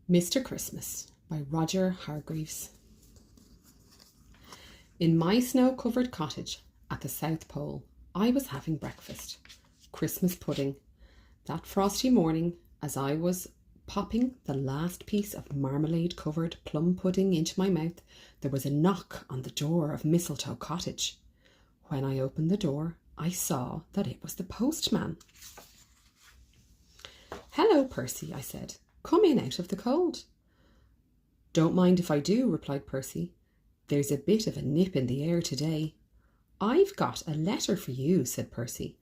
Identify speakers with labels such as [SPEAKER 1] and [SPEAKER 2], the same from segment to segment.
[SPEAKER 1] Mr. Christmas by Roger Hargreaves. In my snow-covered cottage at the South Pole, I was having breakfast. Christmas pudding. That frosty morning, as I was popping the last piece of marmalade-covered plum pudding into my mouth, there was a knock on the door of Mistletoe Cottage. When I opened the door, I saw that it was the postman. "Hello, Percy," I said. "Come in out of the cold." "Don't mind if I do," replied Percy. "There's a bit of a nip in the air today." "I've got a letter for you," said Percy,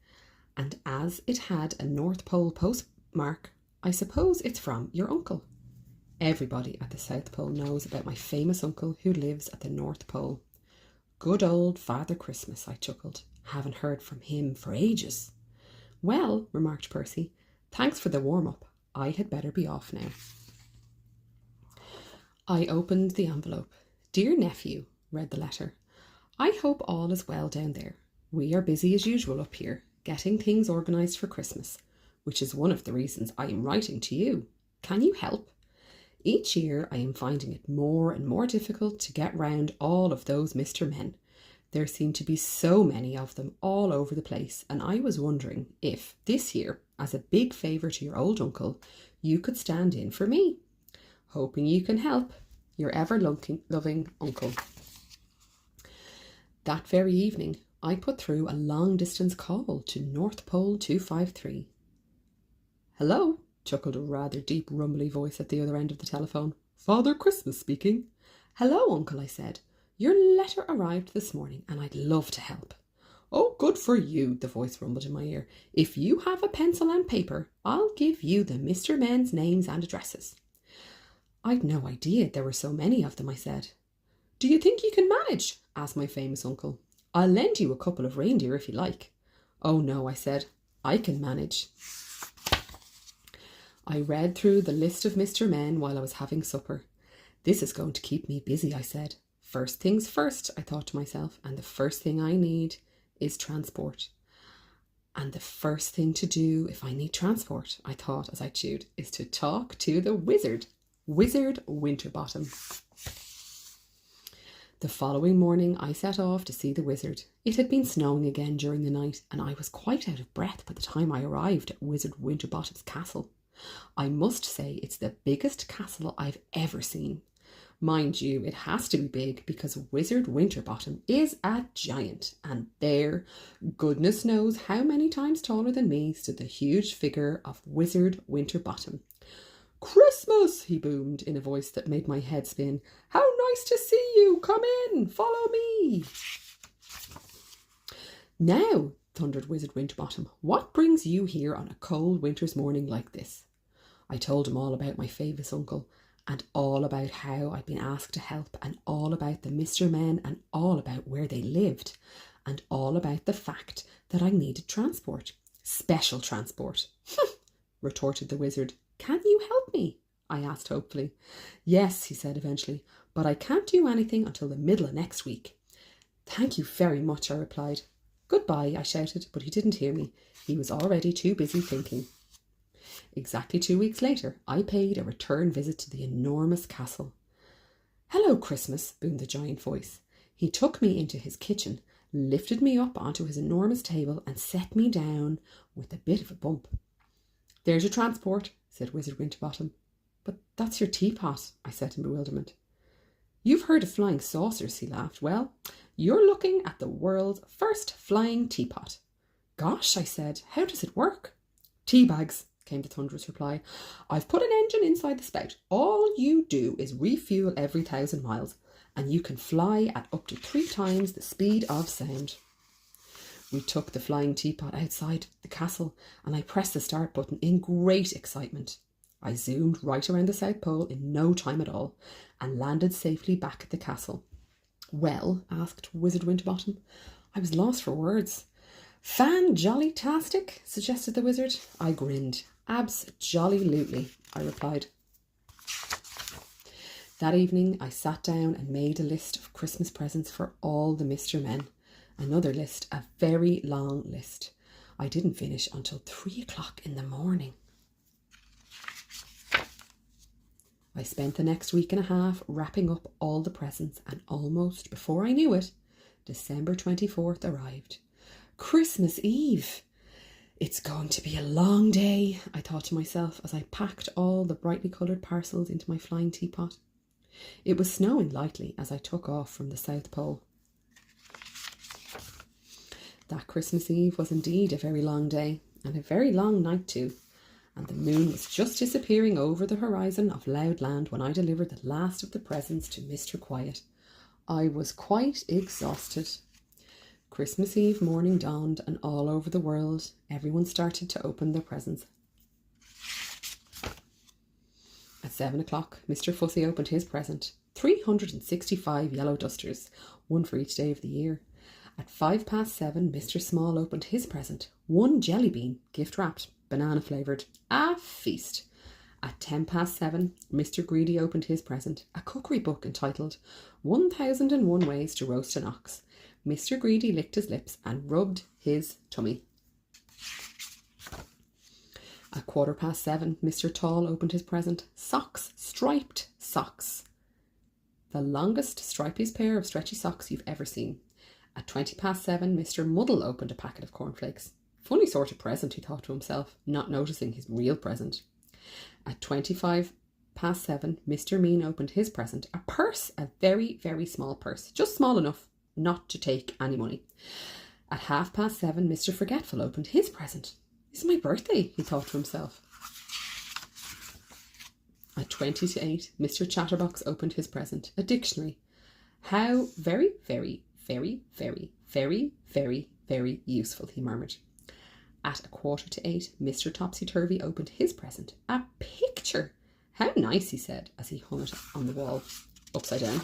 [SPEAKER 1] "and as it had a North Pole postmark, I suppose it's from your uncle." Everybody at the South Pole knows about my famous uncle who lives at the North Pole. "Good old Father Christmas," I chuckled. "Haven't heard from him for ages." "Well," remarked Percy, "thanks for the warm-up. I had better be off now." I opened the envelope. "Dear nephew," read the letter, "I hope all is well down there. We are busy as usual up here, getting things organised for Christmas, which is one of the reasons I am writing to you. Can you help? Each year I am finding it more and more difficult to get round all of those Mr. Men. There seem to be so many of them all over the place, and I was wondering if, this year, as a big favour to your old uncle, you could stand in for me. Hoping you can help, your ever-loving uncle." That very evening, I put through a long-distance call to North Pole 253. "Hello," chuckled a rather deep, rumbly voice at the other end of the telephone. "Father Christmas speaking." "Hello, Uncle," I said. "Your letter arrived this morning, and I'd love to help." "Oh, good for you," the voice rumbled in my ear. "If you have a pencil and paper, I'll give you the Mr. Men's names and addresses." "I'd no idea there were so many of them," I said. "Do you think you can manage?" asked my famous uncle. "I'll lend you a couple of reindeer if you like." "Oh no," I said. "I can manage." I read through the list of Mr. Men while I was having supper. "This is going to keep me busy," I said. "First things first," I thought to myself, "and the first thing I need is transport. And the first thing to do if I need transport," I thought as I chewed, "is to talk to the Wizard Winterbottom." The following morning I set off to see the Wizard. It had been snowing again during the night, and I was quite out of breath by the time I arrived at Wizard Winterbottom's castle. I must say it's the biggest castle I've ever seen. Mind you, it has to be big because Wizard Winterbottom is a giant, and there, goodness knows how many times taller than me, stood the huge figure of Wizard Winterbottom. "Christmas!" he boomed in a voice that made my head spin. "How nice to see you! Come in! Follow me!" "Now," thundered Wizard Winterbottom, "what brings you here on a cold winter's morning like this?" I told him all about my famous uncle, and all about how I'd been asked to help, and all about the Mr. Men, and all about where they lived, and all about the fact that I needed transport. "Special transport," retorted the Wizard. "Can you help me?" I asked hopefully. "Yes," he said eventually, "but I can't do anything until the middle of next week." "Thank you very much," I replied. "Goodbye," I shouted, but he didn't hear me. He was already too busy thinking. Exactly 2 weeks later, I paid a return visit to the enormous castle. "Hello, Christmas," boomed the giant voice. He took me into his kitchen, lifted me up onto his enormous table, and set me down with a bit of a bump. "There's your transport," said Wizard Winterbottom. "But that's your teapot," I said in bewilderment. "You've heard of flying saucers," he laughed. "Well, you're looking at the world's first flying teapot." "Gosh," I said, "how does it work?" "Tea bags," came the thunderous reply. "I've put an engine inside the spout. All you do is refuel every 1,000 miles, and you can fly at up to 3 times the speed of sound." We took the flying teapot outside the castle, and I pressed the start button in great excitement. I zoomed right around the South Pole in no time at all, and landed safely back at the castle. "Well?" asked Wizard Winterbottom. I was lost for words. "Fan-jolly-tastic," suggested the wizard. I grinned. "Abs-jolly-lutely," I replied. That evening I sat down and made a list of Christmas presents for all the Mr. Men. Another list, a very long list. I didn't finish until 3 o'clock in the morning. I spent the next week and a half wrapping up all the presents, and almost before I knew it, December 24th arrived. Christmas Eve! It's going to be a long day, I thought to myself as I packed all the brightly coloured parcels into my flying teapot. It was snowing lightly as I took off from the South Pole. That Christmas Eve was indeed a very long day, and a very long night too, and the moon was just disappearing over the horizon of Loud Land when I delivered the last of the presents to Mr. Quiet. I was quite exhausted. Christmas Eve morning dawned, and all over the world, everyone started to open their presents. At 7 o'clock, Mr. Fussy opened his present. 365 yellow dusters, one for each day of the year. At 7:05, Mr. Small opened his present. 1 jelly bean, gift wrapped, banana flavoured. A feast. At 7:10, Mr. Greedy opened his present. A cookery book entitled 1001 Ways to Roast an Ox. Mr. Greedy licked his lips and rubbed his tummy. At 7:15, Mr. Tall opened his present. Socks, striped socks. The longest, stripiest pair of stretchy socks you've ever seen. At 7:20, Mr. Muddle opened a packet of cornflakes. Funny sort of present, he thought to himself, not noticing his real present. At 7:25, Mr. Mean opened his present. A purse, a very, very small purse, just small enough not to take any money. At 7:30, Mr. Forgetful opened his present. It's my birthday, he thought to himself. At 7:20, Mr. Chatterbox opened his present. A dictionary. How very, very, very, very, very, very, very useful, he murmured. At 7:45, Mr. Topsy-Turvy opened his present. A picture. How nice, he said, as he hung it on the wall, upside down.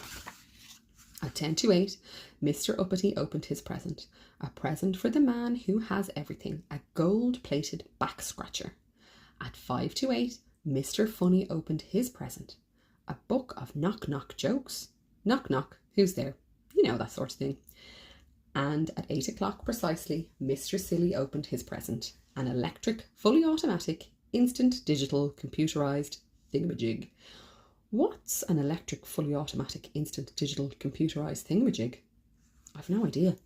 [SPEAKER 1] At 7:50, Mr. Uppity opened his present. A present for the man who has everything. A gold-plated back scratcher. At 7:55, Mr. Funny opened his present. A book of knock-knock jokes. Knock knock, who's there? You know, that sort of thing. And at 8 o'clock precisely, Mr. Silly opened his present. An electric, fully automatic, instant digital, computerised thingamajig. What's an electric, fully automatic, instant digital, computerised thingamajig? I've no idea.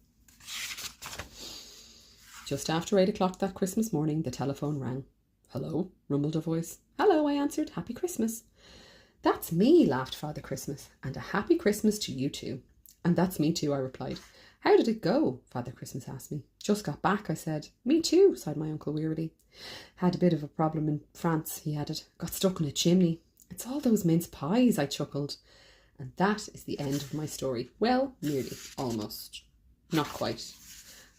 [SPEAKER 1] Just after 8 o'clock that Christmas morning, the telephone rang. Hello, rumbled a voice. Hello, I answered. Happy Christmas. That's me, laughed Father Christmas, and a happy Christmas to you too. And that's me too, I replied. How did it go? Father Christmas asked me. Just got back, I said. Me too, sighed my uncle wearily. Had a bit of a problem in France, he added. Got stuck in a chimney. It's all those mince pies, I chuckled. And that is the end of my story. Well, nearly, almost. Not quite.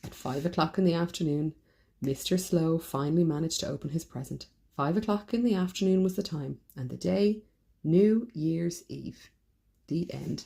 [SPEAKER 1] At 5 o'clock in the afternoon, Mr. Slow finally managed to open his present. 5 o'clock in the afternoon was the time, and the day, New Year's Eve. The end.